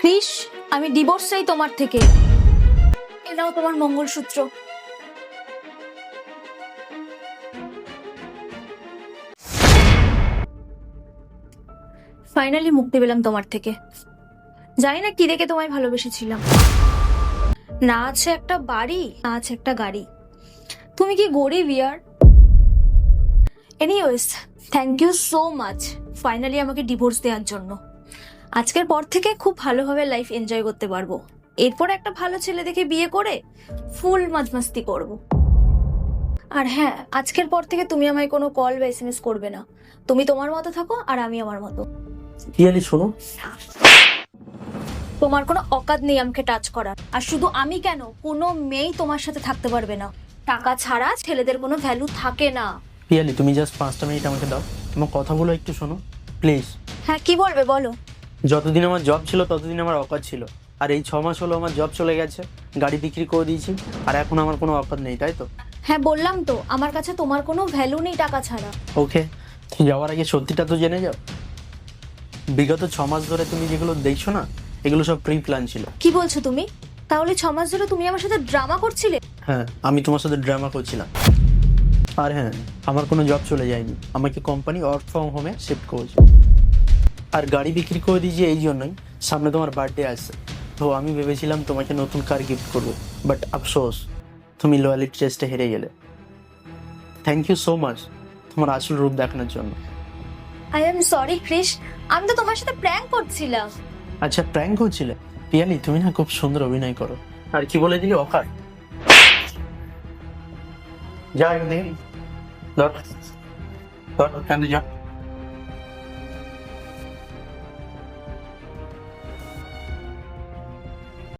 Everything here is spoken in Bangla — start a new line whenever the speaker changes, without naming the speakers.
ক্রিস, আমি ডিভোর্স চাই তোমার থেকে। এ নাও তোমার মঙ্গলসূত্র। ফাইনালি মুক্তি পেলাম তোমার থেকে। জানি না কি দেখে তোমায় ভালোবেসেছিলাম। না আছে একটা বাড়ি, না আছে একটা গাড়ি। তুমি কি গরিব ইয়ার। Anyways, thank you so much finally আমাকে ডিভোর্স দেওয়ার জন্য। আজকের পর থেকে খুব ভালোভাবে লাইফ এনজয় করতে পারবো। এরপর একটা ভালো ছেলে দেখে বিয়ে করে ফুল মজমাস্তি করব। আর হ্যাঁ, আজকের পর থেকে তুমি আমায় কোনো কল বা এসএমএস করবে না। তুমি তোমার মতো থাকো আর আমি আমার মতো।
পিয়ালি শোনো,
তোমার কোনো অকাত নেই আমাকে টাচ করার। আর শুধু আমি কেন, কোনো মেয়েই তোমার সাথে থাকতে পারবে না। টাকা ছাড়া ছেলেদের কোনো ভ্যালু থাকে না।
পিয়ালি তুমি জাস্ট 5টা মিনিট আমাকে দাও, আমার কথাগুলো একটু শোনো প্লিজ।
হ্যাঁ, কি বলবে বলো।
যতদিন আমার জব ছিল ততদিন আমার অকাত ছিল, আর এই 6 মাস হলো আমার জব চলে গেছে, গাড়ি বিক্রি করে দিয়েছি, আর এখন আমার কোনো অকাত নেই, তাই তো?
হ্যাঁ বললাম তো, আমার কাছে তোমার কোনো ভ্যালু নেই টাকা ছাড়া।
ওকে, যাওয়ার আগে সত্যিটা তো জেনে যাও। বিগত 6 মাস ধরে তুমি যেগুলো দেখছো না, এগুলো সব প্রি প্ল্যান ছিল।
কি বলছো তুমি? তাহলে 6 মাস ধরে তুমি আমার সাথে ড্রামা করছিলে?
হ্যাঁ, আমি তোমার সাথে ড্রামা করছিলাম। আর হ্যাঁ, আমার কোনো জব চলে যায়নি, আমাকে কোম্পানি ওয়ার্ক ফ্রম হোমে শিফট করেছে। আর গাড়ি বিক্রি করে দিয়েছি এই জন্যই, সামনে তোমার বার্থডে আসছে, তো আমি ভেবেছিলাম তোমাকে নতুন কার গিফট করবো, বাট আফসোস তুমি লয়ালিটি টেস্টে হেরে গেলে। থ্যাংক ইউ সো মাচ তোমার আসল রূপ দেখানোর জন্য।
আই এম সরি ক্রিস, আমি তো তোমার সাথে প্র্যাঙ্ক করছিলাম।
আচ্ছা, প্র্যাঙ্ক হচ্ছিলে? পিয়ালি তুমি না খুব সুন্দর অভিনয় করো। আর কি বলে দিলি, অকার? যা একদিন ধর ধর, যা